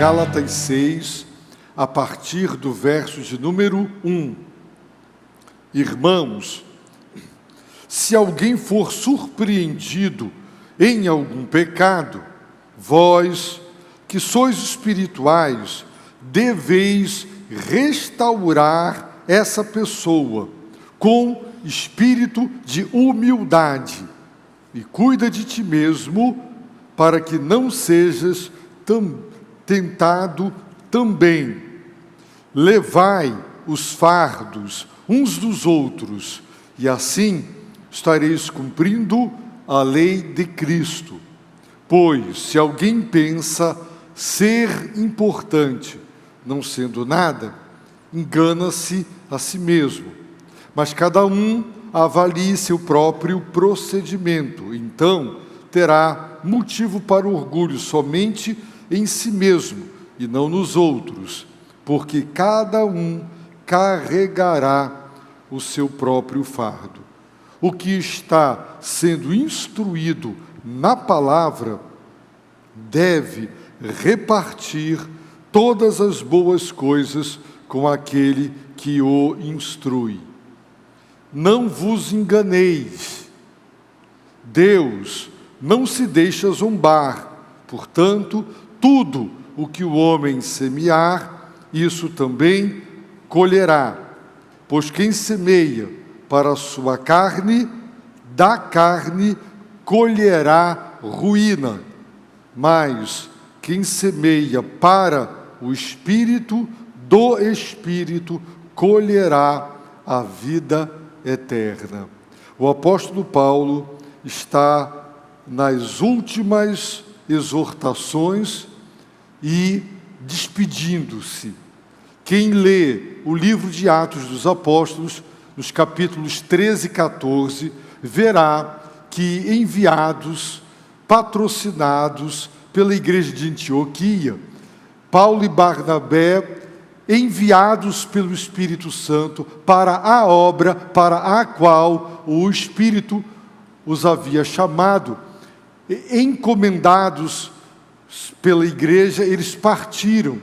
Gálatas 6, a partir do verso de número 1. Irmãos, se alguém for surpreendido em algum pecado, vós, que sois espirituais, deveis restaurar essa pessoa com espírito de humildade, e cuida de ti mesmo, para que não sejas tentado também. Levai os fardos uns dos outros, e assim estareis cumprindo a lei de Cristo. Pois, se alguém pensa ser importante, não sendo nada, engana-se a si mesmo. Mas cada um avalie seu próprio procedimento, então terá motivo para orgulho somente em si mesmo e não nos outros, porque cada um carregará o seu próprio fardo. O que está sendo instruído na palavra deve repartir todas as boas coisas com aquele que o instrui. Não vos enganeis, Deus não se deixa zombar, portanto, tudo o que o homem semear, isso também colherá. Pois quem semeia para a sua carne, da carne colherá ruína. Mas quem semeia para o Espírito, do Espírito colherá a vida eterna. O apóstolo Paulo está nas últimas exortações e despedindo-se. Quem lê o livro de Atos dos Apóstolos, nos capítulos 13 e 14, verá que enviados, patrocinados pela igreja de Antioquia, Paulo e Barnabé, enviados pelo Espírito Santo para a obra para a qual o Espírito os havia chamado, encomendados pela igreja, eles partiram.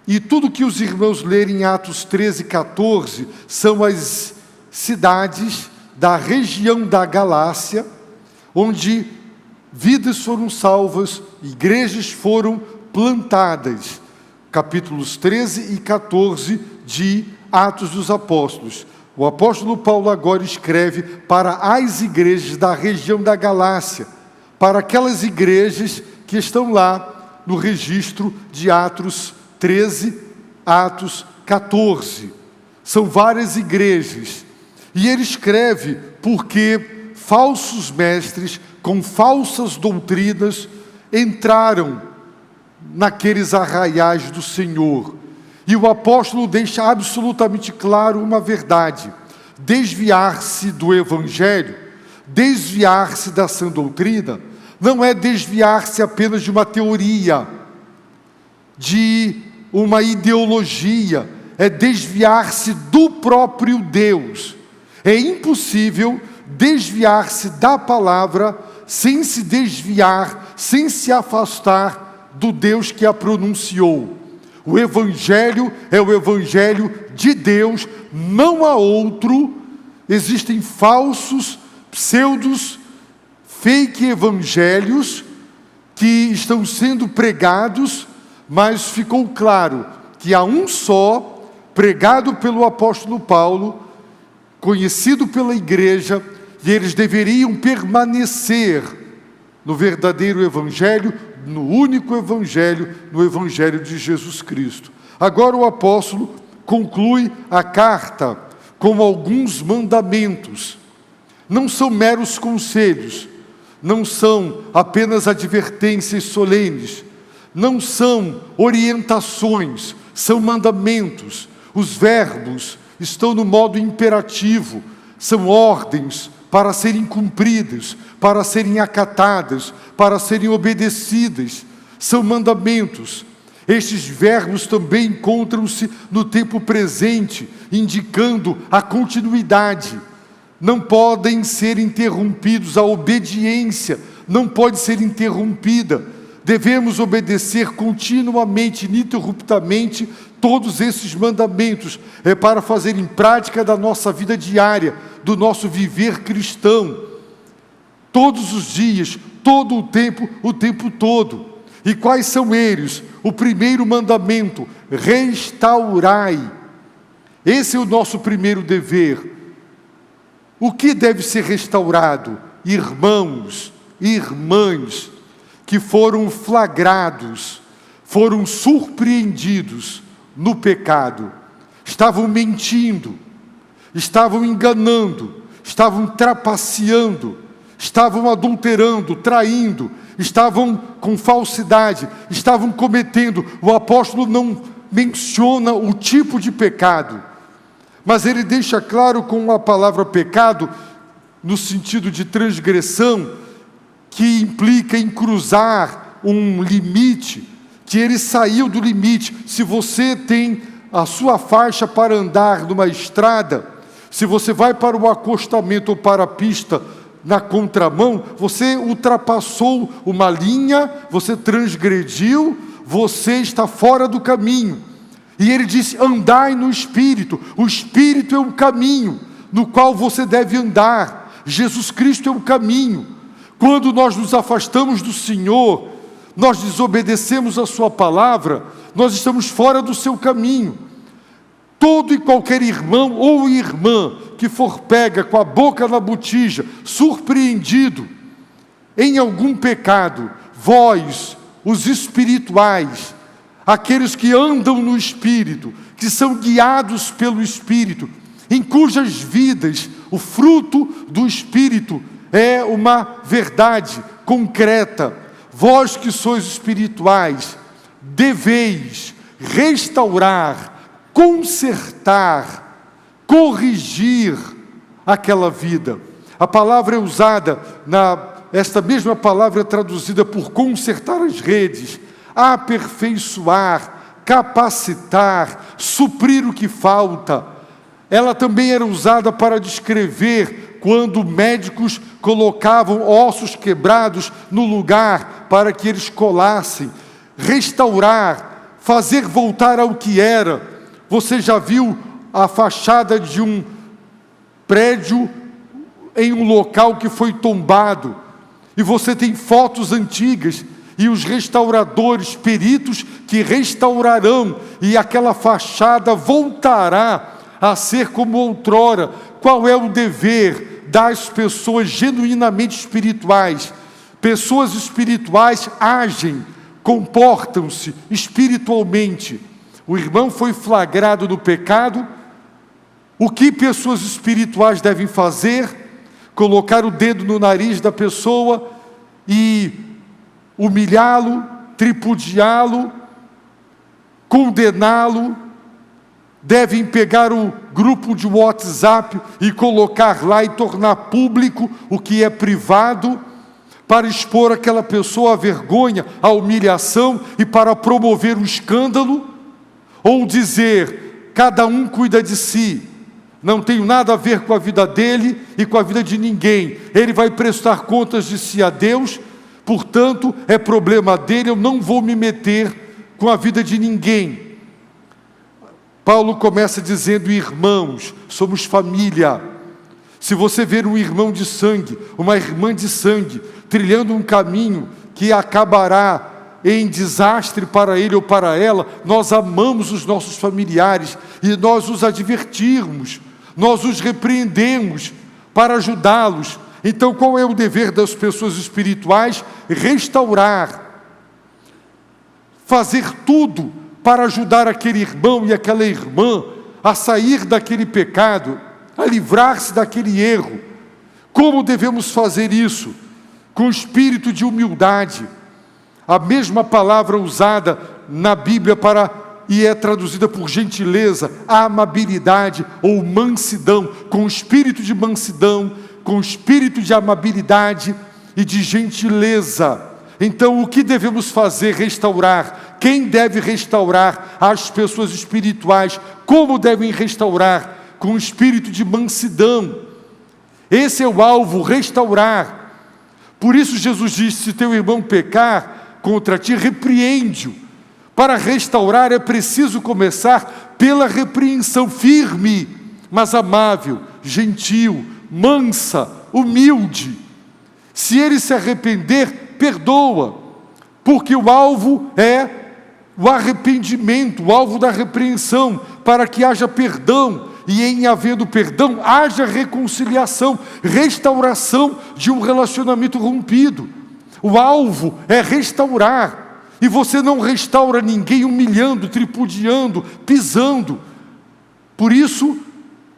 E tudo que os irmãos lerem em Atos 13 e 14 são as cidades da região da Galácia, onde vidas foram salvas, igrejas foram plantadas. Capítulos 13 e 14 de Atos dos Apóstolos. O apóstolo Paulo agora escreve para as igrejas da região da Galácia, para aquelas igrejas que estão lá no registro de Atos 13, Atos 14. São várias igrejas. E ele escreve porque falsos mestres com falsas doutrinas entraram naqueles arraiais do Senhor. E o apóstolo deixa absolutamente claro uma verdade: desviar-se do Evangelho, desviar-se da sã doutrina, não é desviar-se apenas de uma teoria, de uma ideologia, é desviar-se do próprio Deus. É impossível desviar-se da palavra sem se desviar, sem se afastar do Deus que a pronunciou. O Evangelho é o Evangelho de Deus, não há outro. Existem falsos, pseudos, fake evangelhos que estão sendo pregados, mas ficou claro que há um só, pregado pelo apóstolo Paulo, conhecido pela igreja, e eles deveriam permanecer no verdadeiro evangelho, no único evangelho, no evangelho de Jesus Cristo. Agora o apóstolo conclui a carta com alguns mandamentos. Não são meros conselhos, não são apenas advertências solenes, não são orientações, são mandamentos. Os verbos estão no modo imperativo, são ordens para serem cumpridas, para serem acatadas, para serem obedecidas. São mandamentos. Estes verbos também encontram-se no tempo presente, indicando a continuidade. Não podem ser interrompidos, a obediência não pode ser interrompida. devemos obedecer continuamente, ininterruptamente, todos esses mandamentos. É para fazer em prática da nossa vida diária, do nosso viver cristão. Todos os dias, todo o tempo todo. E quais são eles? O primeiro mandamento: restaurai. Esse é o nosso primeiro dever. O que deve ser restaurado? Irmãos e irmãs que foram flagrados, foram surpreendidos no pecado, estavam mentindo, estavam enganando, estavam trapaceando, estavam adulterando, traindo, estavam com falsidade, estavam cometendo. O apóstolo não menciona o tipo de pecado, mas ele deixa claro com a palavra pecado, no sentido de transgressão, que implica em cruzar um limite, que ele saiu do limite. Se você tem a sua faixa para andar numa estrada, se você vai para o acostamento ou para a pista na contramão, você ultrapassou uma linha, você transgrediu, você está fora do caminho. E ele disse: andai no Espírito. O Espírito é um caminho no qual você deve andar. Jesus Cristo é o caminho. Quando nós nos afastamos do Senhor, nós desobedecemos a sua palavra, nós estamos fora do seu caminho. Todo e qualquer irmão ou irmã que for pega com a boca na botija, surpreendido em algum pecado, vós, os espirituais, aqueles que andam no Espírito, que são guiados pelo Espírito, em cujas vidas o fruto do Espírito é uma verdade concreta. Vós que sois espirituais, deveis restaurar, consertar, corrigir aquela vida. A palavra é usada, esta mesma palavra é traduzida por consertar as redes, aperfeiçoar, capacitar, suprir o que falta. Ela também era usada para descrever quando médicos colocavam ossos quebrados no lugar para que eles colassem. Restaurar, fazer voltar ao que era. Você já viu a fachada de um prédio em um local que foi tombado, e você tem fotos antigas, e os restauradores, peritos que restaurarão, e aquela fachada voltará a ser como outrora. Qual é o dever das pessoas genuinamente espirituais? Pessoas espirituais agem, comportam-se espiritualmente. O irmão foi flagrado no pecado. O que pessoas espirituais devem fazer? Colocar o dedo no nariz da pessoa e humilhá-lo, tripudiá-lo, condená-lo. Devem pegar o grupo de WhatsApp e colocar lá e tornar público o que é privado, para expor aquela pessoa à vergonha, à humilhação e para promover um escândalo? Ou dizer: cada um cuida de si, não tenho nada a ver com a vida dele e com a vida de ninguém, ele vai prestar contas de si a Deus, portanto é problema dele, eu não vou me meter com a vida de ninguém. Paulo começa dizendo: irmãos, somos família. Se você ver um irmão de sangue, uma irmã de sangue, trilhando um caminho que acabará em desastre para ele ou para ela, nós amamos os nossos familiares e nós os advertimos, nós os repreendemos para ajudá-los. Então, qual é o dever das pessoas espirituais? Restaurar, fazer tudo para ajudar aquele irmão e aquela irmã a sair daquele pecado, a livrar-se daquele erro. Como devemos fazer isso? Com espírito de humildade. A mesma palavra usada na Bíblia e é traduzida por gentileza, amabilidade ou mansidão, com espírito de mansidão, com espírito de amabilidade e de gentileza. Então, o que devemos fazer? Restaurar. Quem deve restaurar? As pessoas espirituais. Como devem restaurar? Com espírito de mansidão. Esse é o alvo, restaurar. Por isso Jesus disse: se teu irmão pecar, contra ti, repreende-o. Para restaurar é preciso começar pela repreensão, firme, mas amável, gentil, mansa, humilde. Se ele se arrepender, perdoa, porque o alvo é o arrependimento, o alvo da repreensão, para que haja perdão, e em havendo perdão, haja reconciliação, restauração de um relacionamento rompido. O alvo é restaurar. E você não restaura ninguém humilhando, tripudiando, pisando. Por isso,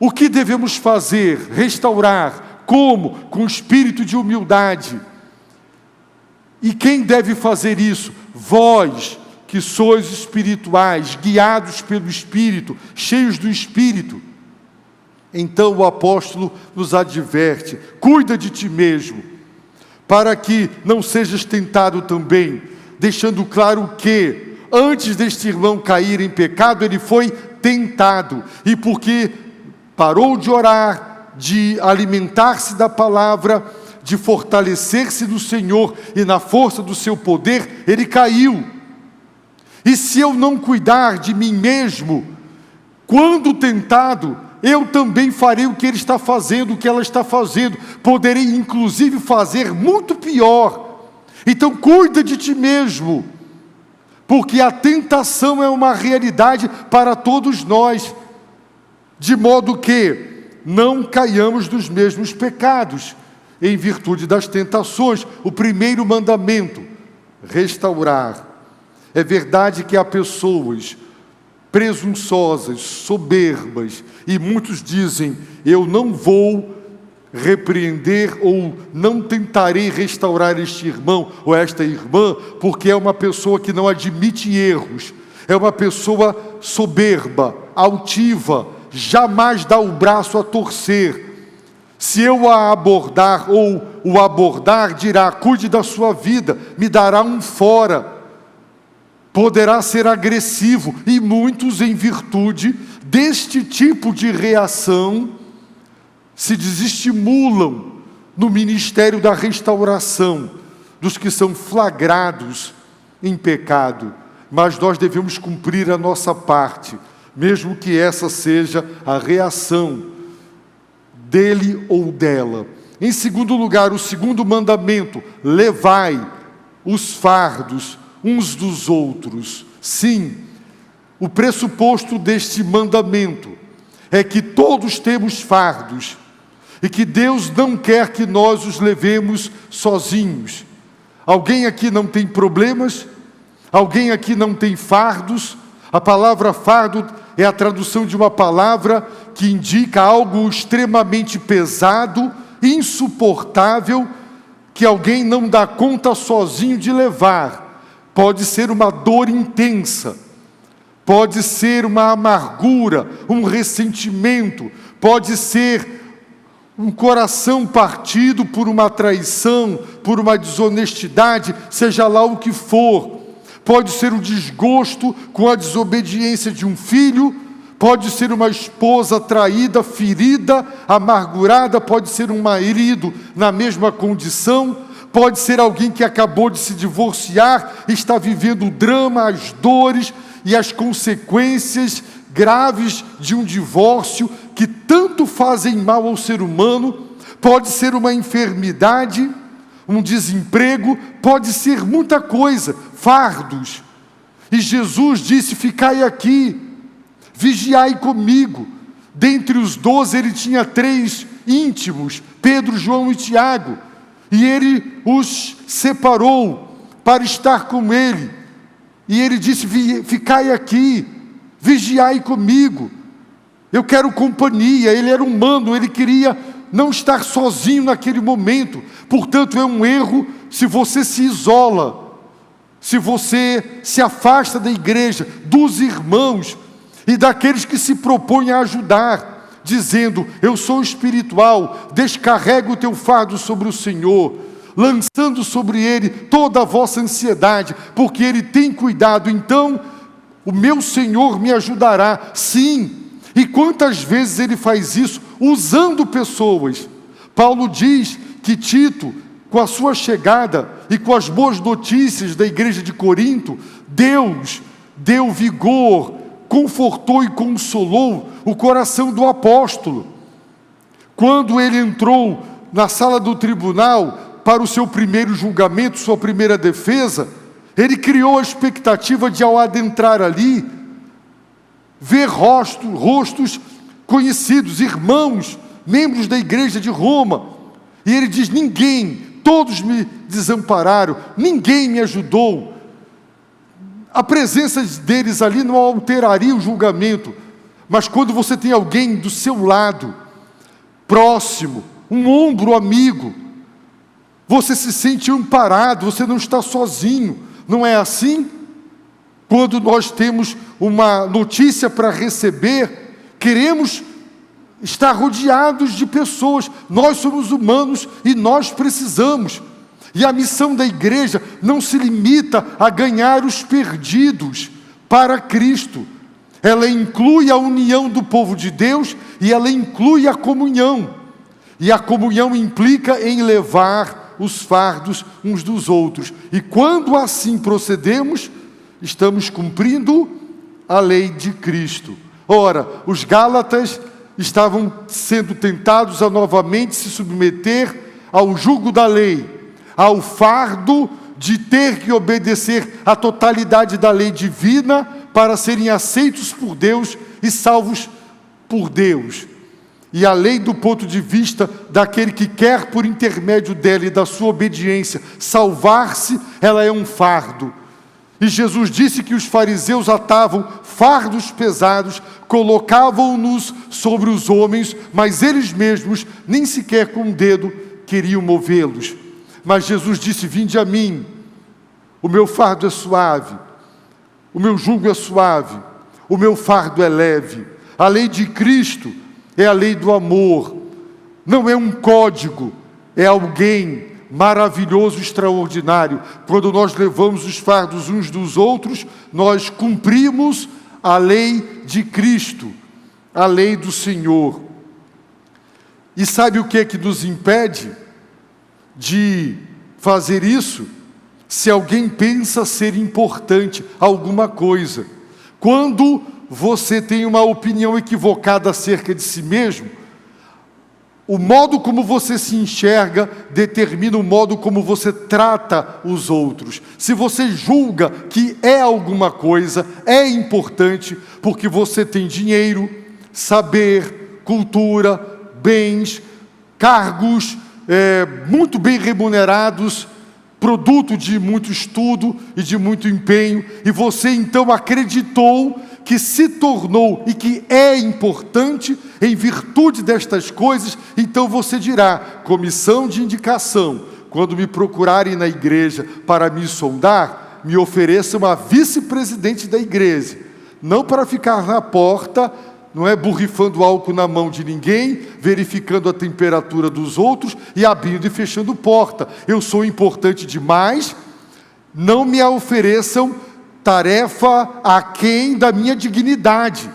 o que devemos fazer? Restaurar. Como? Com espírito de humildade. E quem deve fazer isso? Vós, que sois espirituais, guiados pelo Espírito, cheios do Espírito. Então o apóstolo nos adverte: cuida de ti mesmo, para que não sejas tentado também. Deixando claro que, antes deste irmão cair em pecado, ele foi tentado. E porque parou de orar, de alimentar-se da palavra, de fortalecer-se no Senhor e na força do seu poder, ele caiu. E se eu não cuidar de mim mesmo, quando tentado, eu também farei o que ele está fazendo, o que ela está fazendo. Poderei, inclusive, fazer muito pior. Então cuida de ti mesmo, porque a tentação é uma realidade para todos nós, de modo que não caiamos nos mesmos pecados, em virtude das tentações. O primeiro mandamento, restaurar. É verdade que há pessoas presunçosas, soberbas, e muitos dizem: eu não vou repreender ou não tentarei restaurar este irmão ou esta irmã, porque é uma pessoa que não admite erros, é uma pessoa soberba, altiva, jamais dá o braço a torcer. Se eu a abordar ou o abordar, dirá: cuide da sua vida, me dará um fora. Poderá ser agressivo, e muitos, em virtude deste tipo de reação, se desestimulam no ministério da restauração dos que são flagrados em pecado. Mas nós devemos cumprir a nossa parte, mesmo que essa seja a reação dele ou dela. Em segundo lugar, o segundo mandamento: levai os fardos uns dos outros. Sim, o pressuposto deste mandamento é que todos temos fardos, e que Deus não quer que nós os levemos sozinhos. Alguém aqui não tem problemas? Alguém aqui não tem fardos? A palavra fardo é a tradução de uma palavra que indica algo extremamente pesado, insuportável, que alguém não dá conta sozinho de levar. Pode ser uma dor intensa, pode ser uma amargura, um ressentimento, pode ser um coração partido por uma traição, por uma desonestidade, seja lá o que for. Pode ser o desgosto com a desobediência de um filho, pode ser uma esposa traída, ferida, amargurada, pode ser um marido na mesma condição, pode ser alguém que acabou de se divorciar, está vivendo o drama, as dores e as consequências graves de um divórcio que tanto fazem mal ao ser humano. Pode ser uma enfermidade, um desemprego, pode ser muita coisa, fardos. E Jesus disse: ficai aqui, vigiai comigo. Dentre os 12 ele tinha 3 íntimos, Pedro, João e Tiago, e ele os separou para estar com ele, e ele disse: ficai aqui, vigiai comigo, eu quero companhia. Ele era humano, ele queria não estar sozinho naquele momento. Portanto, é um erro se você se isola, se você se afasta da igreja, dos irmãos e daqueles que se propõem a ajudar, dizendo: eu sou espiritual, descarrega o teu fardo sobre o Senhor, lançando sobre Ele toda a vossa ansiedade, porque Ele tem cuidado. Então o meu Senhor me ajudará. Sim, e quantas vezes Ele faz isso usando pessoas. Paulo diz que Tito com a sua chegada e com as boas notícias da igreja de Corinto, Deus deu vigor, confortou e consolou o coração do apóstolo. Quando ele entrou na sala do tribunal para o seu primeiro julgamento, sua primeira defesa, ele criou a expectativa de, ao adentrar ali, ver rostos conhecidos, irmãos, membros da igreja de Roma. E ele diz: todos me desampararam, ninguém me ajudou. A presença deles ali não alteraria o julgamento, mas quando você tem alguém do seu lado, próximo, um ombro amigo, você se sente amparado, você não está sozinho. Não é assim? Quando nós temos uma notícia para receber, queremos estar rodeados de pessoas. Nós somos humanos e nós precisamos. E a missão da igreja não se limita a ganhar os perdidos para Cristo. Ela inclui a união do povo de Deus e ela inclui a comunhão. E a comunhão implica em levar os fardos uns dos outros. E quando assim procedemos, estamos cumprindo a lei de Cristo. Ora, os Gálatas estavam sendo tentados a novamente se submeter ao jugo da lei, ao fardo de ter que obedecer à totalidade da lei divina para serem aceitos por Deus e salvos por Deus. E a lei, do ponto de vista daquele que quer, por intermédio dela e da sua obediência, salvar-se, ela é um fardo. E Jesus disse que os fariseus atavam fardos pesados, colocavam-nos sobre os homens, mas eles mesmos, nem sequer com um dedo, queriam movê-los. Mas Jesus disse: vinde a mim, o meu fardo é suave, o meu jugo é suave, o meu fardo é leve. A lei de Cristo é a lei do amor, não é um código, é alguém maravilhoso, extraordinário. Quando nós levamos os fardos uns dos outros, nós cumprimos a lei de Cristo, a lei do Senhor. E sabe o que é que nos impede de fazer isso? Se alguém pensa ser importante alguma coisa. Quando você tem uma opinião equivocada acerca de si mesmo, o modo como você se enxerga determina o modo como você trata os outros. Se você julga que é alguma coisa, é importante, porque você tem dinheiro, saber, cultura, bens, cargos muito bem remunerados, produto de muito estudo e de muito empenho, e você então acreditou que se tornou e que é importante em virtude destas coisas, então você dirá: comissão de indicação, quando me procurarem na igreja para me sondar, me ofereçam a vice-presidente da igreja, não para ficar na porta, não é, borrifando álcool na mão de ninguém, verificando a temperatura dos outros e abrindo e fechando porta. Eu sou importante demais, não me ofereçam tarefa aquém da minha dignidade.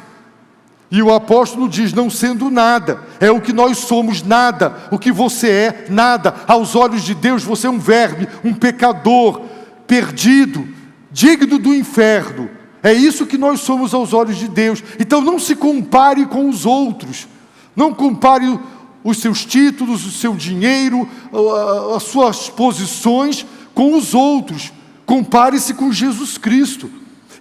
E o apóstolo diz: não sendo nada, é o que nós somos, nada. O que você é, nada. Aos olhos de Deus você é um verme, um pecador, perdido, digno do inferno. É isso que nós somos aos olhos de Deus. Então não se compare com os outros. Não compare os seus títulos, o seu dinheiro, as suas posições com os outros. Compare-se com Jesus Cristo.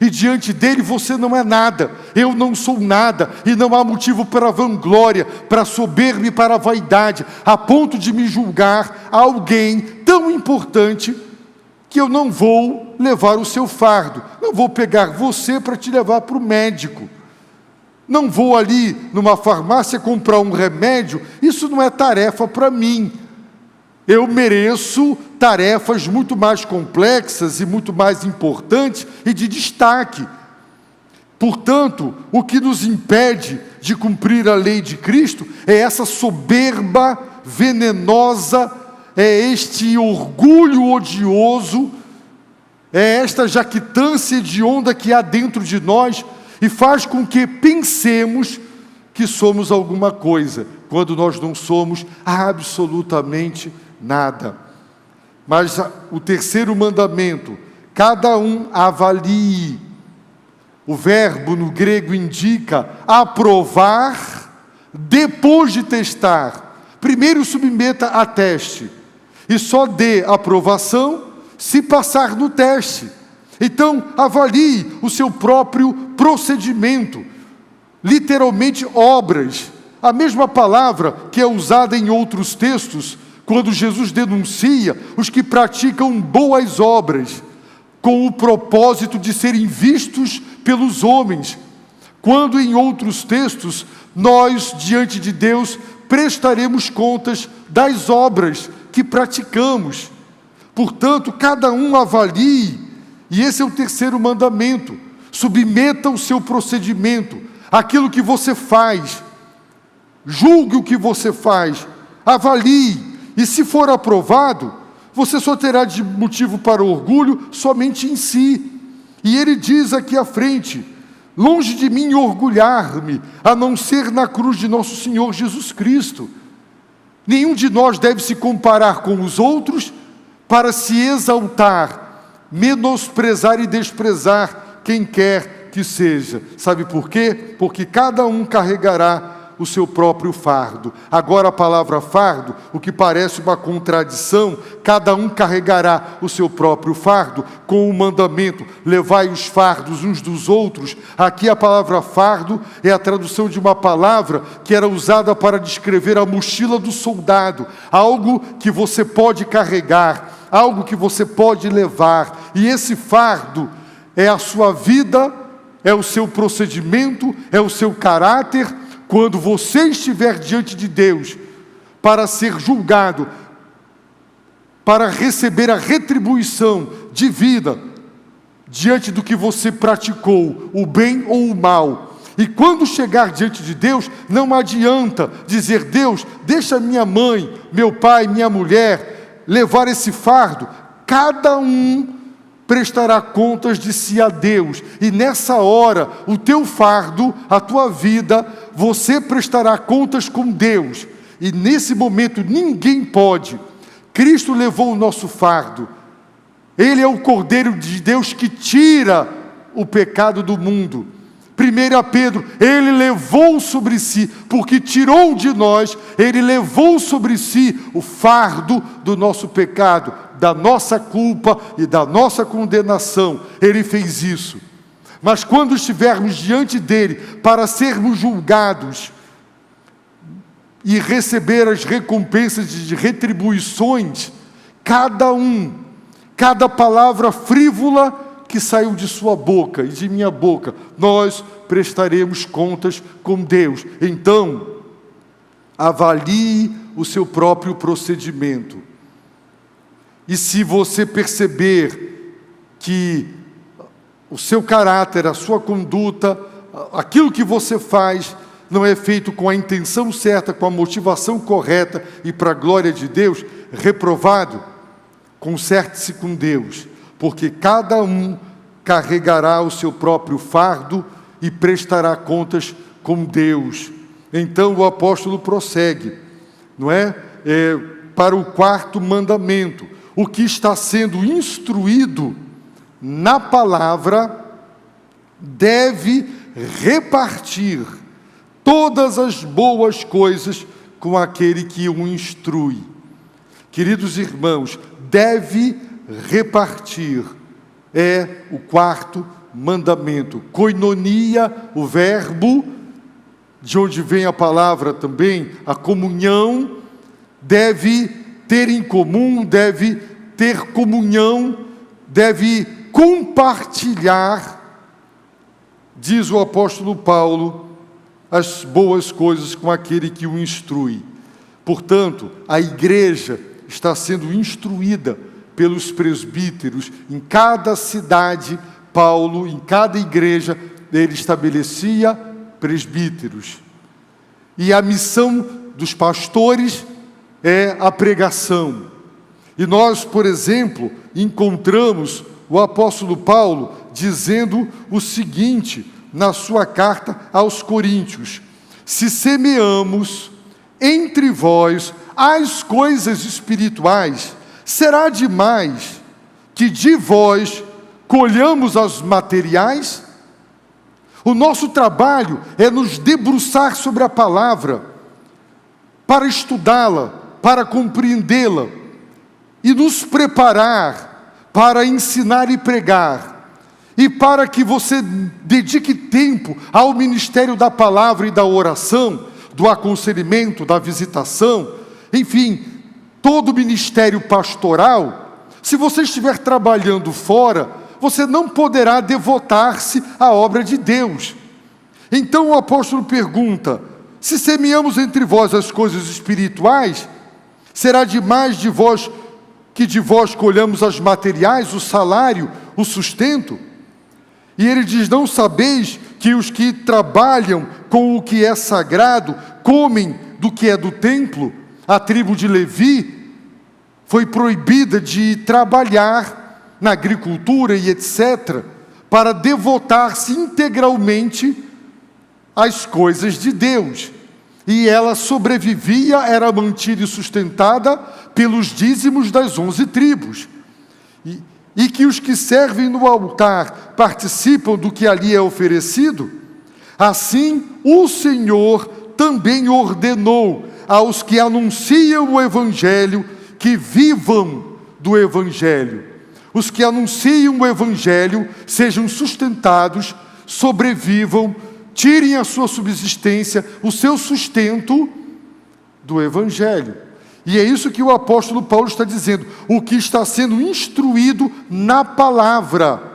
E diante dele você não é nada. Eu não sou nada. E não há motivo para vanglória, para soberba e para vaidade, a ponto de me julgar alguém tão importante que eu não vou levar o seu fardo. Não vou pegar você para te levar para o médico. Não vou ali numa farmácia comprar um remédio. Isso não é tarefa para mim. Eu mereço tarefas muito mais complexas e muito mais importantes e de destaque. Portanto, o que nos impede de cumprir a lei de Cristo é essa soberba venenosa, é este orgulho odioso, é esta jactância hedionda que há dentro de nós e faz com que pensemos que somos alguma coisa, quando nós não somos absolutamente nada. Mas o terceiro mandamento, cada um avalie. O verbo no grego indica aprovar depois de testar. Primeiro submeta a teste e só dê aprovação se passar no teste. Então, avalie o seu próprio procedimento, literalmente obras. A mesma palavra que é usada em outros textos, quando Jesus denuncia os que praticam boas obras, com o propósito de serem vistos pelos homens. Quando em outros textos, nós, diante de Deus, prestaremos contas das obras que praticamos. Portanto, cada um avalie, e esse é o terceiro mandamento: submeta o seu procedimento, aquilo que você faz, julgue o que você faz, avalie, e se for aprovado, você só terá de motivo para orgulho somente em si. E ele diz aqui à frente: longe de mim orgulhar-me, a não ser na cruz de nosso Senhor Jesus Cristo. Nenhum de nós deve se comparar com os outros para se exaltar, menosprezar e desprezar quem quer que seja. Sabe por quê? Porque cada um carregará o seu próprio fardo. Agora a palavra fardo, o que parece uma contradição, cada um carregará o seu próprio fardo, com o mandamento, levai os fardos uns dos outros. Aqui a palavra fardo é a tradução de uma palavra que era usada para descrever a mochila do soldado, algo que você pode carregar, algo que você pode levar, e esse fardo é a sua vida, é o seu procedimento, é o seu caráter. Quando você estiver diante de Deus para ser julgado, para receber a retribuição de vida diante do que você praticou, o bem ou o mal. E quando chegar diante de Deus, não adianta dizer: Deus, deixa minha mãe, meu pai, minha mulher levar esse fardo. Cada um prestará contas de si a Deus, e nessa hora, o teu fardo, a tua vida, você prestará contas com Deus, e nesse momento ninguém pode. Cristo levou o nosso fardo, Ele é o Cordeiro de Deus que tira o pecado do mundo. 1 Pedro, Ele levou sobre si, porque tirou de nós, Ele levou sobre si o fardo do nosso pecado, da nossa culpa e da nossa condenação. Ele fez isso. Mas quando estivermos diante dEle para sermos julgados e receber as recompensas de retribuições, cada palavra frívola que saiu de sua boca e de minha boca, nós prestaremos contas com Deus. Então, avalie o seu próprio procedimento. E se você perceber que o seu caráter, a sua conduta, aquilo que você faz, não é feito com a intenção certa, com a motivação correta e para a glória de Deus, reprovado, conserte-se com Deus, porque cada um carregará o seu próprio fardo e prestará contas com Deus. Então o apóstolo prossegue, não é? Para o quarto mandamento: o que está sendo instruído na palavra deve repartir todas as boas coisas com aquele que o instrui. Queridos irmãos, deve repartir, é o quarto mandamento. Koinonia, o verbo, de onde vem a palavra também, a comunhão, deve ter em comum, deve ter comunhão, deve compartilhar, diz o apóstolo Paulo, as boas coisas com aquele que o instrui. Portanto, a igreja está sendo instruída pelos presbíteros. Em cada cidade, Paulo, em cada igreja, ele estabelecia presbíteros. E a missão dos pastores é a pregação. E nós, por exemplo, encontramos o apóstolo Paulo dizendo o seguinte na sua carta aos Coríntios: se semeamos entre vós as coisas espirituais, Será demais que de vós colhamos os materiais? O nosso trabalho é nos debruçar sobre a palavra, para estudá-la, para compreendê-la, e nos preparar para ensinar e pregar, e para que você dedique tempo ao ministério da palavra e da oração, do aconselhamento, da visitação, enfim, todo o ministério pastoral. Se você estiver trabalhando fora, você não poderá devotar-se à obra de Deus. Então o apóstolo pergunta: se semeamos entre vós as coisas espirituais, será demais de vós que de vós colhamos as materiais, o salário, o sustento? E ele diz: não sabeis que os que trabalham com o que é sagrado comem do que é do templo? A tribo de Levi foi proibida de trabalhar na agricultura e etc., para devotar-se integralmente às coisas de Deus. E ela sobrevivia, era mantida e sustentada pelos dízimos das 11 tribos. E que os que servem no altar participam do que ali é oferecido, assim o Senhor também ordenou aos que anunciam o Evangelho que vivam do Evangelho. Os que anunciam o Evangelho sejam sustentados, sobrevivam, tirem a sua subsistência, o seu sustento do Evangelho. E é isso que o apóstolo Paulo está dizendo: o que está sendo instruído na palavra.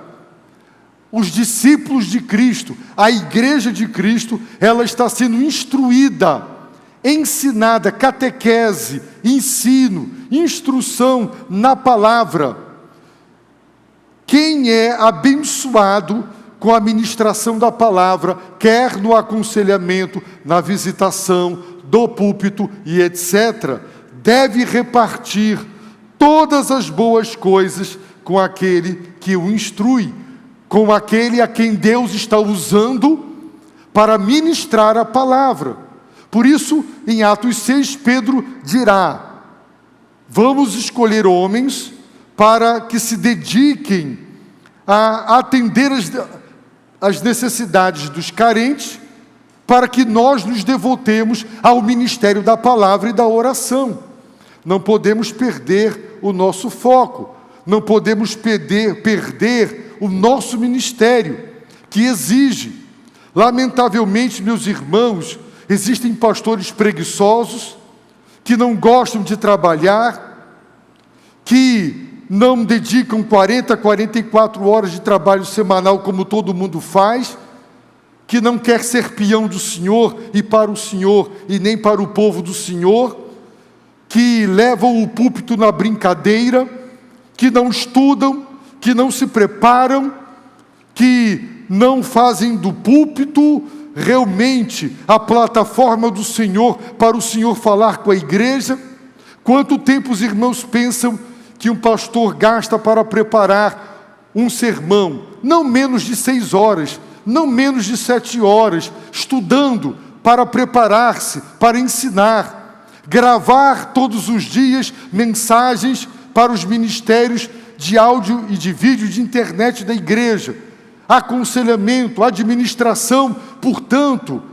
Os discípulos de Cristo, a igreja de Cristo, ela está sendo instruída, ensinada, catequese, ensino, instrução na palavra. Quem é abençoado com a ministração da palavra, quer no aconselhamento, na visitação, do púlpito e etc., deve repartir todas as boas coisas com aquele que o instrui, com aquele a quem Deus está usando para ministrar a palavra. Por isso, em Atos 6, Pedro dirá: vamos escolher homens para que se dediquem a atender as necessidades dos carentes, para que nós nos devotemos ao ministério da palavra e da oração. Não podemos perder o nosso foco, não podemos perder o nosso ministério, que exige. Lamentavelmente, meus irmãos, existem pastores preguiçosos, que não gostam de trabalhar, que não dedicam 40, 44 horas de trabalho semanal como todo mundo faz, que não quer ser peão do Senhor e para o Senhor e nem para o povo do Senhor, que levam o púlpito na brincadeira, que não estudam, que não se preparam, que não fazem do púlpito realmente a plataforma do Senhor para o Senhor falar com a igreja. Quanto tempo os irmãos pensam que um pastor gasta para preparar um sermão? Não menos de 6 horas, não menos de 7 horas, estudando para preparar-se, para ensinar. Gravar todos os dias mensagens para os ministérios de áudio e de vídeo de internet da igreja. Aconselhamento, administração. Portanto,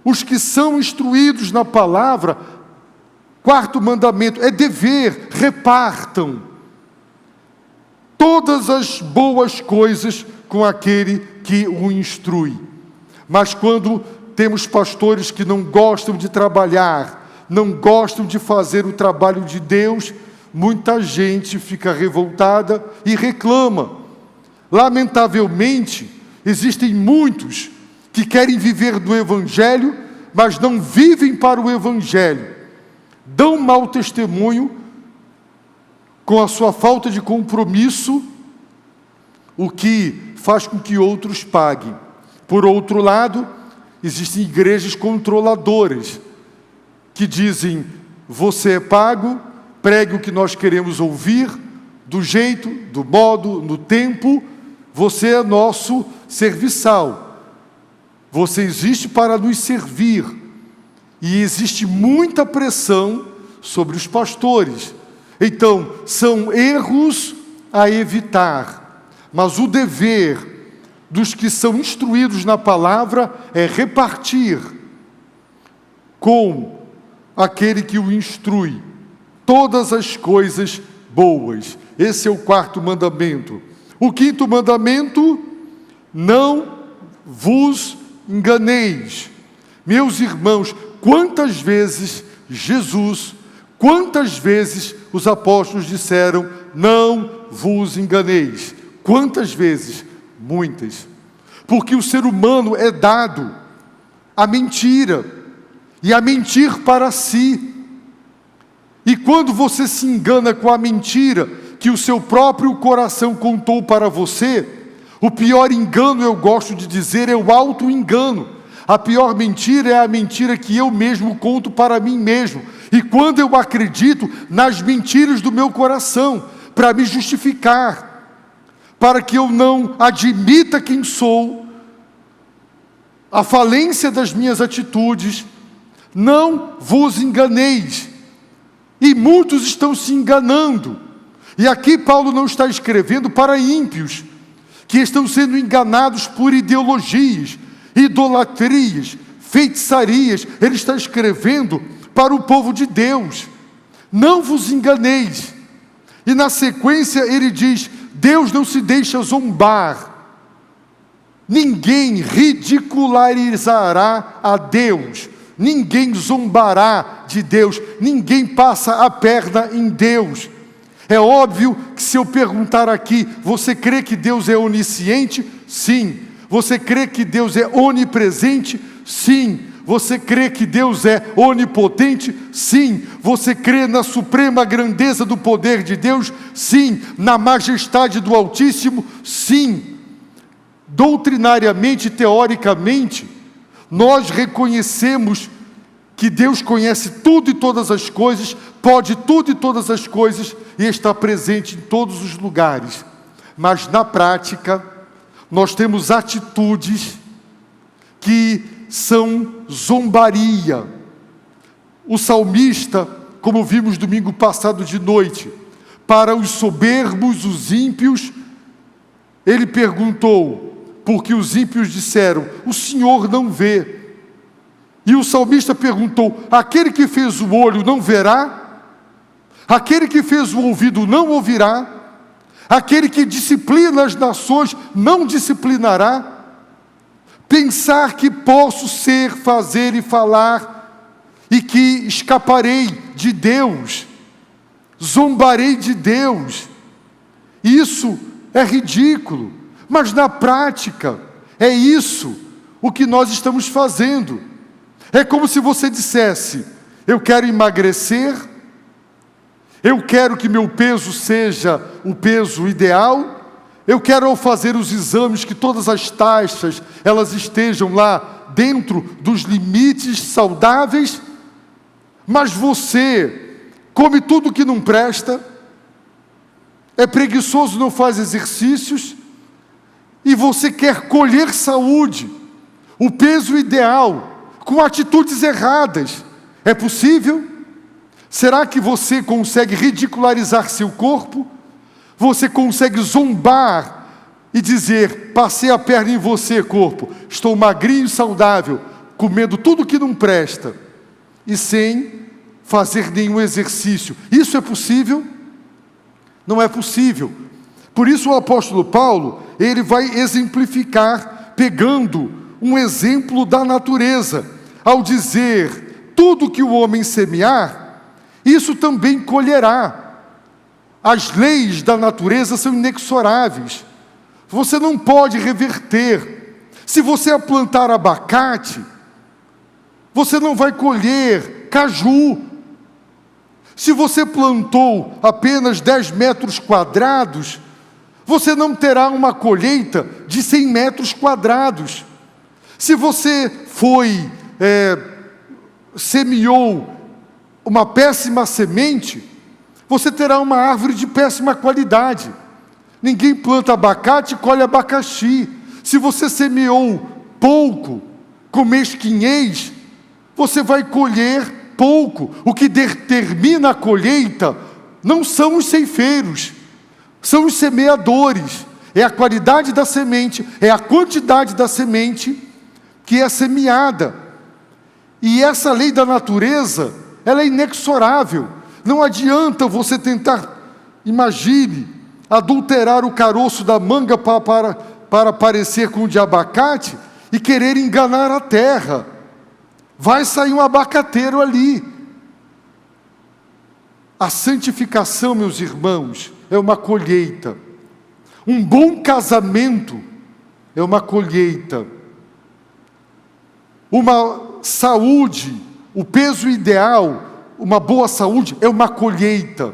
os que são instruídos na palavra, 4º mandamento, é dever, repartam todas as boas coisas com aquele que o instrui. Mas quando temos pastores que não gostam de trabalhar, não gostam de fazer o trabalho de Deus, muita gente fica revoltada e reclama. Lamentavelmente, existem muitos que querem viver do Evangelho, mas não vivem para o Evangelho. Dão mau testemunho com a sua falta de compromisso, o que faz com que outros paguem. Por outro lado, existem igrejas controladoras, que dizem: você é pago, pregue o que nós queremos ouvir, do jeito, do modo, no tempo, você é nosso serviçal, você existe para nos servir. E existe muita pressão sobre os pastores. Então, são erros a evitar, mas o dever dos que são instruídos na palavra é repartir com aquele que o instrui todas as coisas boas. Esse é o 4º mandamento. O 5º mandamento: não vos enganeis. Meus irmãos, quantas vezes quantas vezes os apóstolos disseram: não vos enganeis? Quantas vezes? Muitas. Porque o ser humano é dado à mentira e a mentir para si. E quando você se engana com a mentira que o seu próprio coração contou para você, o pior engano, eu gosto de dizer, é o auto-engano. A pior mentira é a mentira que eu mesmo conto para mim mesmo. E quando eu acredito nas mentiras do meu coração, para me justificar, para que eu não admita quem sou, a falência das minhas atitudes, não vos enganeis. E muitos estão se enganando. E aqui Paulo não está escrevendo para ímpios, que estão sendo enganados por ideologias, idolatrias, feitiçarias. Ele está escrevendo para o povo de Deus: não vos enganeis. E na sequência ele diz: Deus não se deixa zombar. Ninguém ridicularizará a Deus, ninguém zombará de Deus, ninguém passa a perna em Deus. É óbvio que se eu perguntar aqui: você crê que Deus é onisciente? Sim. Você crê que Deus é onipresente? Sim. Você crê que Deus é onipotente? Sim. Você crê na suprema grandeza do poder de Deus? Sim. Na majestade do Altíssimo? Sim. Doutrinariamente, teoricamente, nós reconhecemos que Deus conhece tudo e todas as coisas, pode tudo e todas as coisas e está presente em todos os lugares. Mas na prática, nós temos atitudes que são zombaria. O salmista, como vimos domingo passado de noite, para os soberbos, os ímpios, ele perguntou, porque os ímpios disseram: o Senhor não vê. E o salmista perguntou: aquele que fez o olho não verá? Aquele que fez o ouvido não ouvirá? Aquele que disciplina as nações não disciplinará? Pensar que posso ser, fazer e falar, e que escaparei de Deus, zombarei de Deus, isso é ridículo. Mas na prática, é isso o que nós estamos fazendo. É como se você dissesse: eu quero emagrecer, eu quero que meu peso seja o peso ideal, eu quero, ao fazer os exames, que todas as taxas elas estejam lá dentro dos limites saudáveis, mas você come tudo que não presta, é preguiçoso, não faz exercícios, e você quer colher saúde, o peso ideal, com atitudes erradas. É possível? Será que você consegue ridicularizar seu corpo? Você consegue zombar e dizer: passei a perna em você, corpo, estou magrinho e saudável, comendo tudo que não presta, e sem fazer nenhum exercício? Isso é possível? Não é possível. Por isso o apóstolo Paulo, ele vai exemplificar, pegando um exemplo da natureza, ao dizer: tudo que o homem semear, isso também colherá. As leis da natureza são inexoráveis. Você não pode reverter. Se você plantar abacate, você não vai colher caju. Se você plantou apenas 10 metros quadrados, você não terá uma colheita de 100 metros quadrados. Se você semeou uma péssima semente, você terá uma árvore de péssima qualidade. Ninguém planta abacate e colhe abacaxi. Se você semeou pouco, com mesquinhez, você vai colher pouco. O que determina a colheita não são os ceifeiros, são os semeadores. É a qualidade da semente, é a quantidade da semente que é semeada. E essa lei da natureza, ela é inexorável. Não adianta você tentar, imagine, adulterar o caroço da manga para parecer com o de abacate e querer enganar a terra. Vai sair um abacateiro ali. A santificação, meus irmãos, é uma colheita. Um bom casamento é uma colheita. Uma saúde, o peso ideal, uma boa saúde é uma colheita.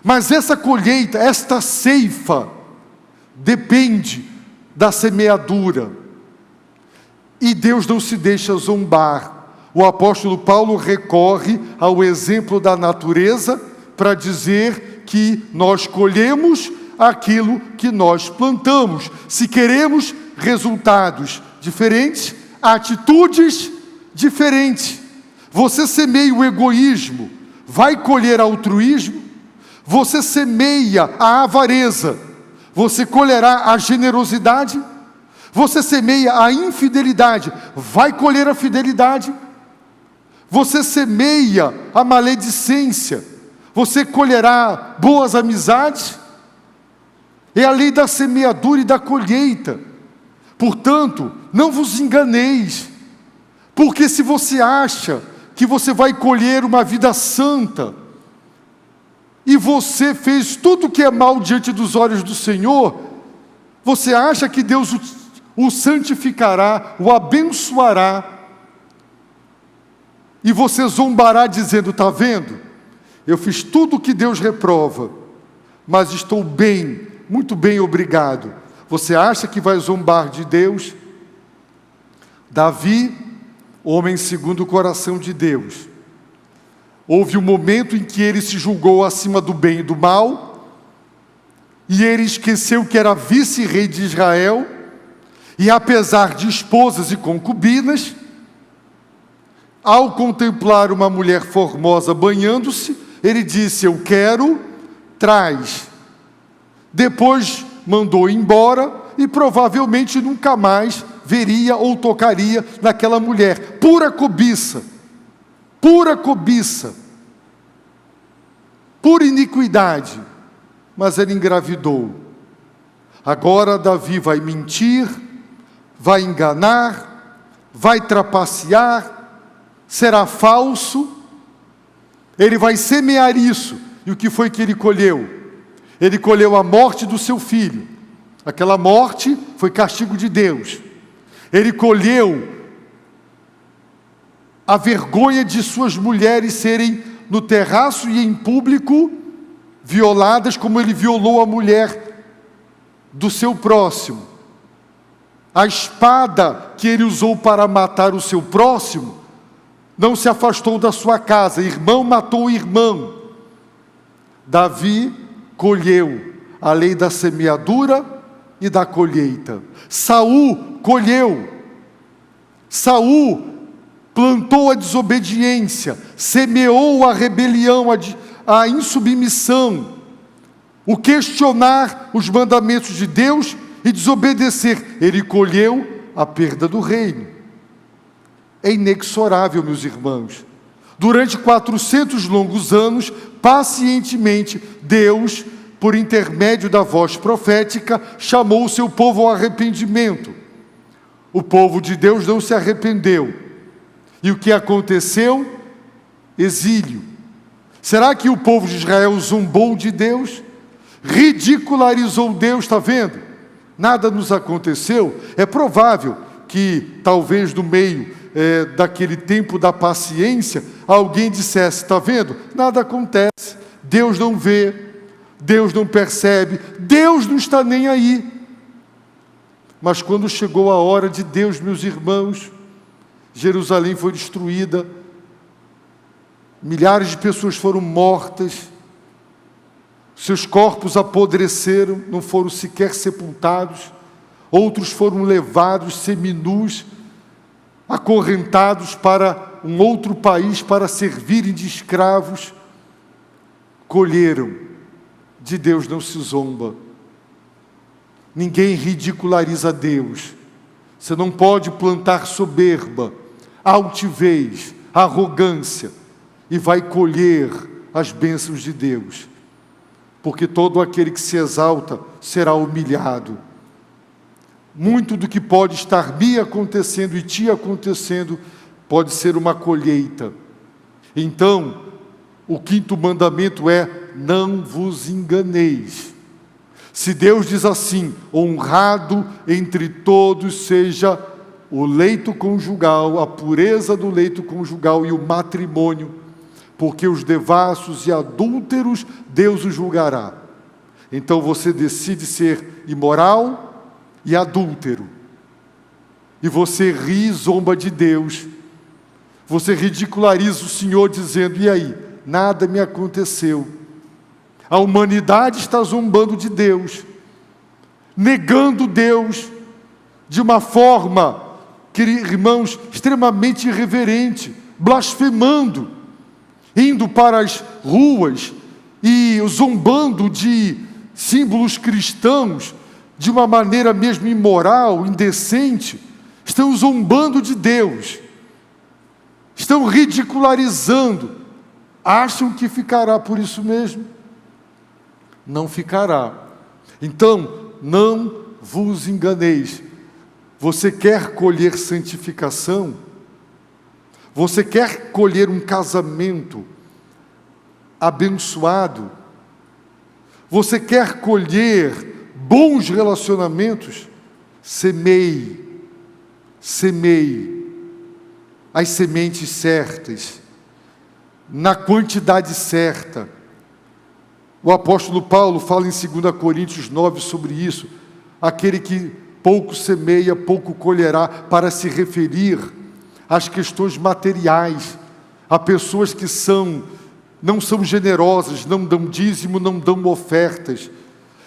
Mas essa colheita, esta ceifa, depende da semeadura. E Deus não se deixa zombar. O apóstolo Paulo recorre ao exemplo da natureza para dizer que nós colhemos aquilo que nós plantamos. Se queremos resultados diferentes, atitudes diferentes. Você semeia o egoísmo, vai colher altruísmo. Você semeia a avareza, você colherá a generosidade. Você semeia a infidelidade, vai colher a fidelidade. Você semeia a maledicência, você colherá boas amizades. É a lei da semeadura e da colheita. Portanto, não vos enganeis, porque se você acha que você vai colher uma vida santa, e você fez tudo o que é mal diante dos olhos do Senhor, você acha que Deus o santificará, o abençoará, e você zombará dizendo: está vendo? Eu fiz tudo o que Deus reprova, mas estou bem, muito bem, obrigado. Você acha que vai zombar de Deus? Davi, homem segundo o coração de Deus, houve um momento em que ele se julgou acima do bem e do mal, e ele esqueceu que era vice-rei de Israel, e apesar de esposas e concubinas, ao contemplar uma mulher formosa banhando-se, ele disse: eu quero, traz. Depois mandou embora e provavelmente nunca mais veria ou tocaria naquela mulher. Pura cobiça, pura cobiça, pura iniquidade. Mas ele engravidou. Agora Davi vai mentir, vai enganar, vai trapacear, será falso. Ele vai semear isso. E o que foi que ele colheu? Ele colheu a morte do seu filho. Aquela morte foi castigo de Deus. Ele colheu a vergonha de suas mulheres serem no terraço e em público violadas, como ele violou a mulher do seu próximo. A espada que ele usou para matar o seu próximo não se afastou da sua casa. Irmão matou irmão. Davi colheu a lei da semeadura e da colheita. Saul colheu. Saul plantou a desobediência, semeou a rebelião, a insubmissão, o questionar os mandamentos de Deus e desobedecer. Ele colheu a perda do reino. É inexorável, meus irmãos. Durante 400 longos anos, pacientemente, Deus, por intermédio da voz profética, chamou o seu povo ao arrependimento. O povo de Deus não se arrependeu. E o que aconteceu? Exílio. Será que o povo de Israel zombou de Deus? Ridicularizou Deus, está vendo? Nada nos aconteceu. É provável que, talvez no meio daquele tempo da paciência, alguém dissesse: está vendo? Nada acontece. Deus não vê, Deus não percebe, Deus não está nem aí. Mas quando chegou a hora de Deus, meus irmãos, Jerusalém foi destruída, milhares de pessoas foram mortas, seus corpos apodreceram, não foram sequer sepultados, outros foram levados seminus, acorrentados para um outro país para servirem de escravos. colheram. De Deus não se zomba. Ninguém ridiculariza Deus. Você não pode plantar soberba, altivez, arrogância e vai colher as bênçãos de Deus. Porque todo aquele que se exalta será humilhado. Muito do que pode estar me acontecendo e te acontecendo pode ser uma colheita. Então, o 5º mandamento é: não vos enganeis. Se Deus diz assim: honrado entre todos seja o leito conjugal, a pureza do leito conjugal e o matrimônio, porque os devassos e adúlteros Deus os julgará. Então você decide ser imoral e adúltero, e você ri e zomba de Deus, você ridiculariza o Senhor dizendo: e aí? Nada me aconteceu. A humanidade está zombando de Deus, negando Deus de uma forma, irmãos, extremamente irreverente, blasfemando, indo para as ruas e zombando de símbolos cristãos de uma maneira mesmo imoral, indecente. Estão zombando de Deus, estão ridicularizando. Acham que ficará por isso mesmo? Não ficará. Então, não vos enganeis. Você quer colher santificação? Você quer colher um casamento abençoado? Você quer colher bons relacionamentos? Semeie as sementes certas, na quantidade certa. O apóstolo Paulo fala em 2 Coríntios 9 sobre isso. Aquele que pouco semeia, pouco colherá, para se referir às questões materiais, a pessoas que não são generosas, não dão dízimo, não dão ofertas.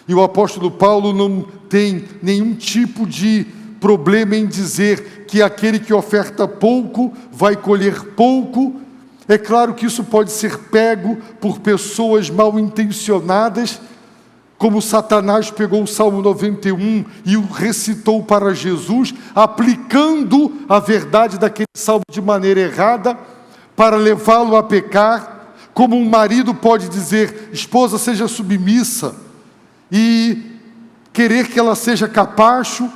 E o apóstolo Paulo não tem nenhum tipo de problema em dizer que aquele que oferta pouco vai colher pouco. É claro que isso pode ser pego por pessoas mal intencionadas, como Satanás pegou o Salmo 91 e o recitou para Jesus, aplicando a verdade daquele salmo de maneira errada, para levá-lo a pecar. Como um marido pode dizer: esposa, seja submissa, e querer que ela seja capacho,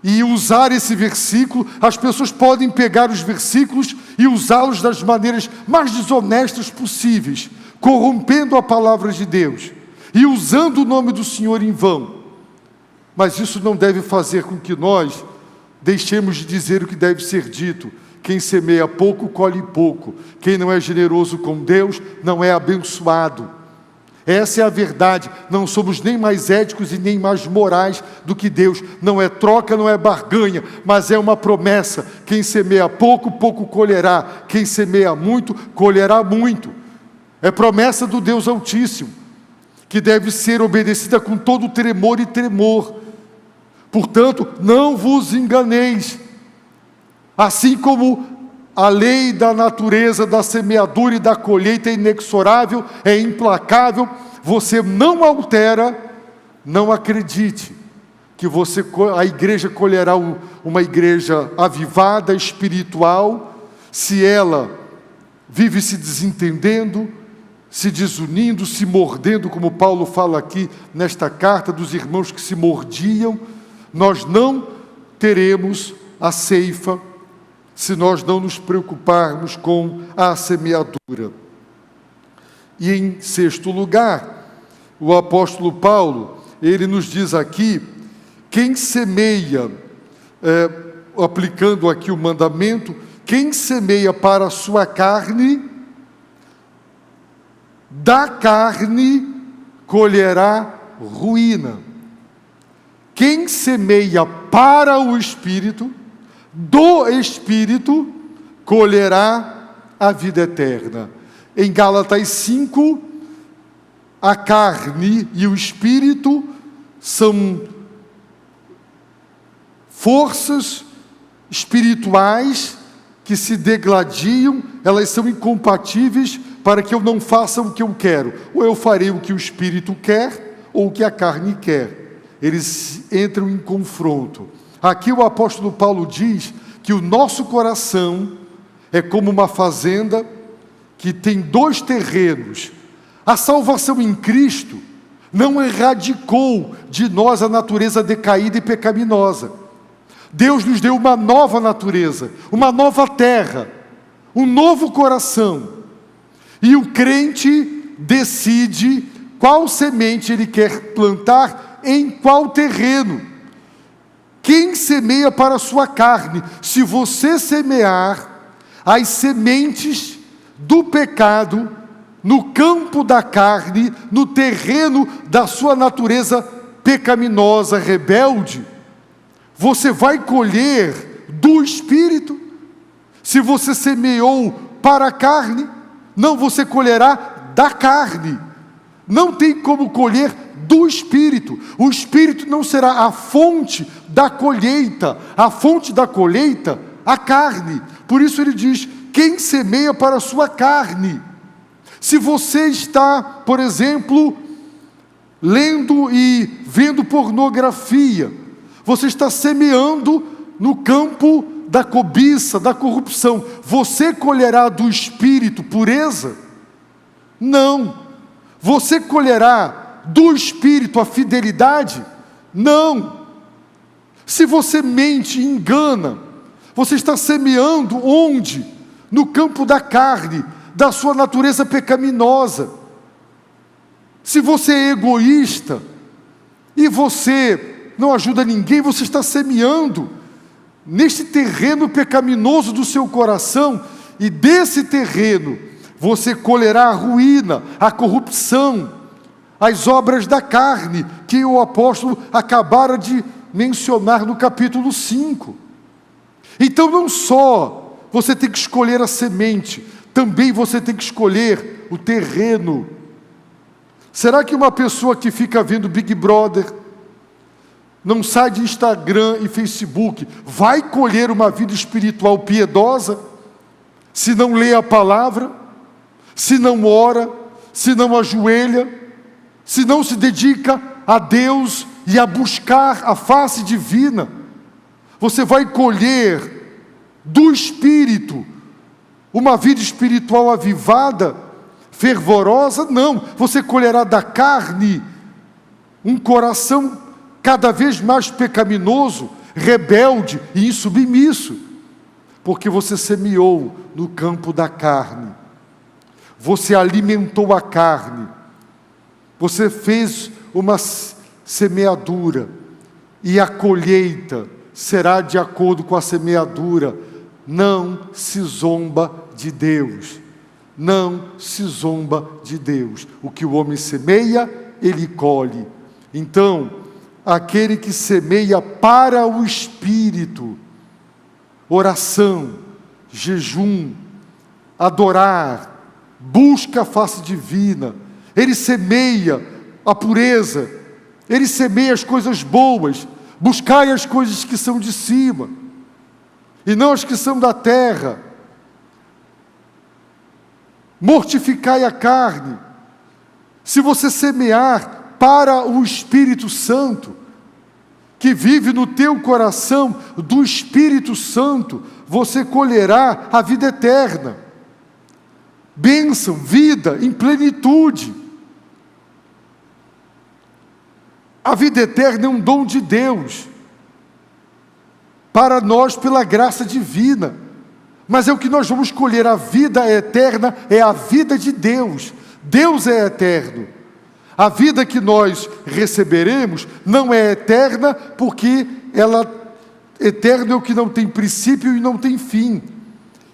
e usar esse versículo. As pessoas podem pegar os versículos e usá-los das maneiras mais desonestas possíveis, corrompendo a palavra de Deus e usando o nome do Senhor em vão. Mas isso não deve fazer com que nós deixemos de dizer o que deve ser dito. Quem semeia pouco, colhe pouco. Quem não é generoso com Deus, não é abençoado. Essa é a verdade. Não somos nem mais éticos e nem mais morais do que Deus. Não é troca, não é barganha, mas é uma promessa. Quem semeia pouco, pouco colherá. Quem semeia muito, colherá muito. É promessa do Deus Altíssimo, que deve ser obedecida com todo tremor e tremor. Portanto, não vos enganeis. Assim como a lei da natureza, da semeadura e da colheita é inexorável, é implacável, você não altera, não acredite que a igreja colherá uma igreja avivada, espiritual, se ela vive se desentendendo, se desunindo, se mordendo, como Paulo fala aqui nesta carta dos irmãos que se mordiam. Nós não teremos a ceifa se nós não nos preocuparmos com a semeadura. E em sexto lugar, o apóstolo Paulo, ele nos diz aqui: quem semeia, aplicando aqui o mandamento, quem semeia para a sua carne, da carne colherá ruína. Quem semeia para o Espírito, do Espírito, colherá a vida eterna. Em Gálatas 5, a carne e o Espírito são forças espirituais que se degladiam, elas são incompatíveis, para que eu não faça o que eu quero. Ou eu farei o que o Espírito quer, ou o que a carne quer. Eles entram em confronto. Aqui o apóstolo Paulo diz que o nosso coração é como uma fazenda que tem 2 terrenos. A salvação em Cristo não erradicou de nós a natureza decaída e pecaminosa. Deus nos deu uma nova natureza, uma nova terra, um novo coração. E o crente decide qual semente ele quer plantar em qual terreno. Quem semeia para a sua carne? Se você semear as sementes do pecado no campo da carne, no terreno da sua natureza pecaminosa, rebelde, você vai colher do Espírito. Se você semeou para a carne, não, você colherá da carne. Não tem como colher do Espírito. O Espírito não será a fonte da colheita. A fonte da colheita, a carne. Por isso ele diz, quem semeia para a sua carne. Se você está, por exemplo, lendo e vendo pornografia, você está semeando no campo da cobiça, da corrupção. Você colherá do Espírito pureza? Não. Você colherá do Espírito a fidelidade? Não. Se você mente e engana, você está semeando onde? No campo da carne, da sua natureza pecaminosa. Se você é egoísta e você não ajuda ninguém, você está semeando neste terreno pecaminoso do seu coração, e desse terreno você colherá a ruína, a corrupção, as obras da carne, que o apóstolo acabara de mencionar no capítulo 5. Então não só você tem que escolher a semente, também você tem que escolher o terreno. Será que uma pessoa que fica vendo Big Brother, não sai de Instagram e Facebook, vai colher uma vida espiritual piedosa, se não lê a palavra, se não ora, se não ajoelha, se não se dedica a Deus e a buscar a face divina? Você vai colher do Espírito uma vida espiritual avivada, fervorosa? Não, você colherá da carne um coração cada vez mais pecaminoso, rebelde e insubmisso, porque você semeou no campo da carne, você alimentou a carne, você fez uma semeadura, e a colheita será de acordo com a semeadura. Não se zomba de Deus, não se zomba de Deus. O que o homem semeia, ele colhe. Então, aquele que semeia para o Espírito, oração, jejum, adorar, busca a face divina, ele semeia a pureza, ele semeia as coisas boas. Buscai as coisas que são de cima, e não as que são da terra. Mortificai a carne. Se você semear para o Espírito Santo, que vive no teu coração, do Espírito Santo, você colherá a vida eterna, bênção, vida em plenitude. A vida eterna é um dom de Deus, para nós pela graça divina, mas é o que nós vamos colher. A vida eterna é a vida de Deus. Deus é eterno. A vida que nós receberemos não é eterna, porque eterno é o que não tem princípio e não tem fim.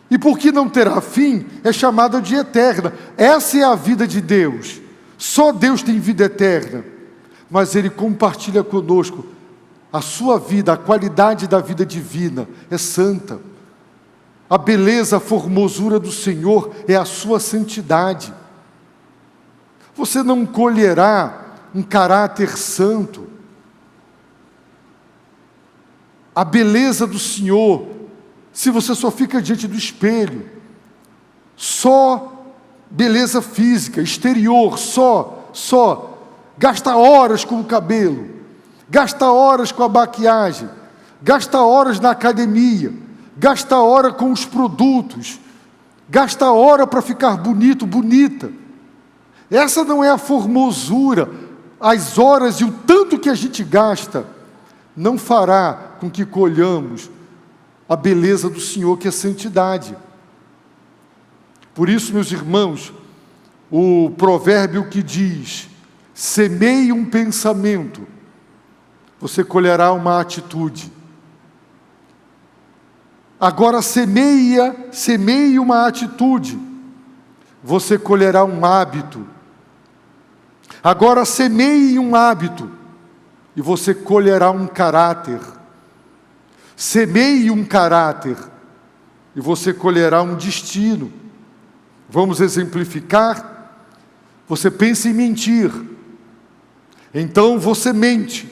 E porque não terá fim, é chamada de eterna. Essa é a vida de Deus. Só Deus tem vida eterna. Mas Ele compartilha conosco a sua vida, a qualidade da vida divina é santa. A beleza, a formosura do Senhor é a sua santidade. Você não colherá um caráter santo. A beleza do Senhor, se você só fica diante do espelho, só beleza física, exterior, só. Gasta horas com o cabelo, gasta horas com a maquiagem, gasta horas na academia, gasta hora com os produtos, gasta hora para ficar bonito, bonita. Essa não é a formosura. As horas e o tanto que a gente gasta não fará com que colhamos a beleza do Senhor, que é a santidade. Por isso, meus irmãos, o provérbio que diz: semeie um pensamento, você colherá uma atitude. Agora semeie uma atitude, você colherá um hábito. Agora semeie um hábito, e você colherá um caráter. Semeie um caráter, e você colherá um destino. Vamos exemplificar? Você pensa em mentir, então você mente.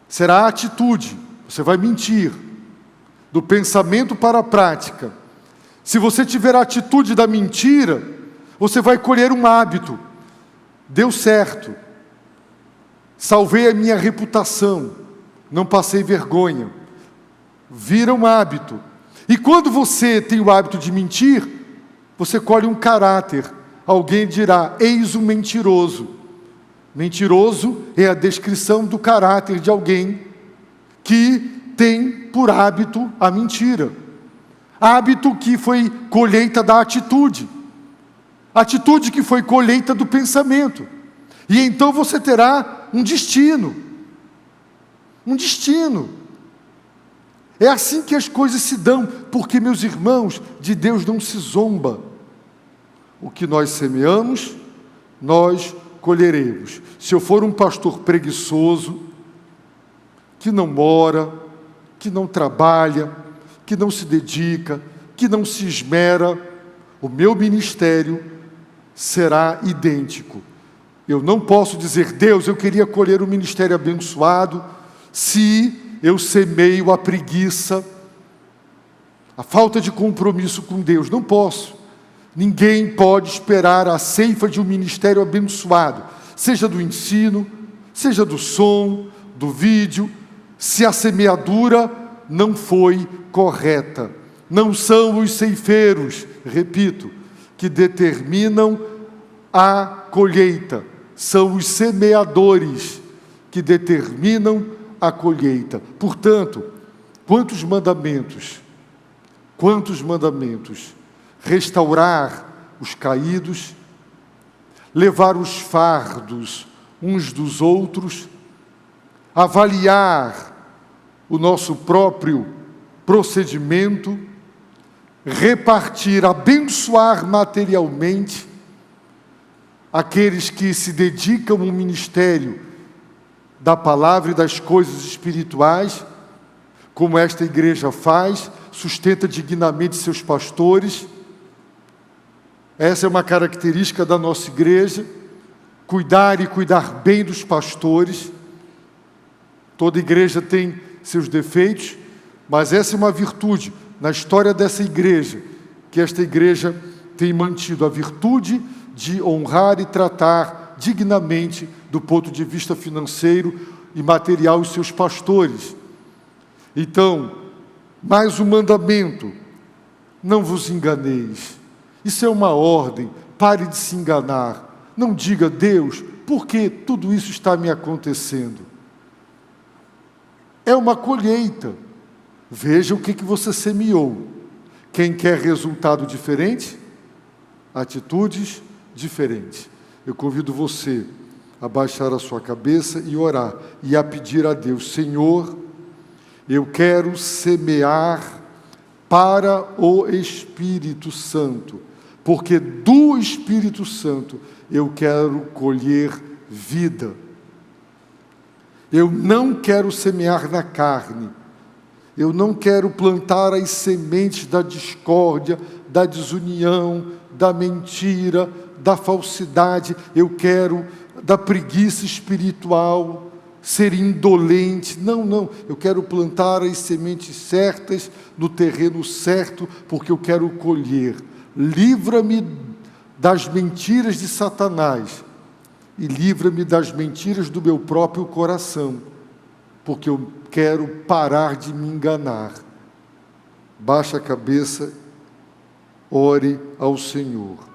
Será a atitude, você vai mentir. Do pensamento para a prática. Se você tiver a atitude da mentira, você vai colher um hábito. Deu certo. Salvei a minha reputação. Não passei vergonha. Vira um hábito. E quando você tem o hábito de mentir, você colhe um caráter. Alguém dirá: eis um mentiroso. Mentiroso é a descrição do caráter de alguém que tem por hábito a mentira. Hábito que foi colheita da atitude. Atitude que foi colheita do pensamento. E então você terá um destino. Um destino. É assim que as coisas se dão, porque, meus irmãos, de Deus não se zomba. O que nós semeamos, nós colheremos. Se eu for um pastor preguiçoso, que não ora, que não trabalha, que não se dedica, que não se esmera, o meu ministério será idêntico. Eu não posso dizer: Deus, eu queria colher um ministério abençoado, se eu semeio a preguiça, a falta de compromisso com Deus. Não posso. Ninguém pode esperar a ceifa de um ministério abençoado, seja do ensino, seja do som, do vídeo, se a semeadura não foi correta. Não são os ceifeiros, repito, que determinam a colheita. São os semeadores que determinam a colheita. Portanto, quantos mandamentos? Quantos mandamentos? Restaurar os caídos, levar os fardos uns dos outros, avaliar o nosso próprio procedimento, repartir, abençoar materialmente aqueles que se dedicam ao ministério da palavra e das coisas espirituais, como esta igreja faz, sustenta dignamente seus pastores. Essa é uma característica da nossa igreja, cuidar e cuidar bem dos pastores. Toda igreja tem seus defeitos, mas essa é uma virtude na história dessa igreja, que esta igreja tem mantido a virtude de honrar e tratar dignamente, do ponto de vista financeiro e material, os seus pastores. Então, mais um mandamento: não vos enganeis. Isso é uma ordem, pare de se enganar. Não diga: Deus, por que tudo isso está me acontecendo? É uma colheita. Veja o que você semeou. Quem quer resultado diferente? Atitudes diferentes. Eu convido você a baixar a sua cabeça e orar, e a pedir a Deus: Senhor, eu quero semear para o Espírito Santo, porque do Espírito Santo eu quero colher vida. Eu não quero semear na carne. Eu não quero plantar as sementes da discórdia, da desunião, da mentira, da falsidade. Eu quero da preguiça espiritual, ser indolente. Não. Eu quero plantar as sementes certas no terreno certo, porque eu quero colher. Livra-me das mentiras de Satanás e livra-me das mentiras do meu próprio coração, porque eu quero parar de me enganar. Baixe a cabeça, ore ao Senhor.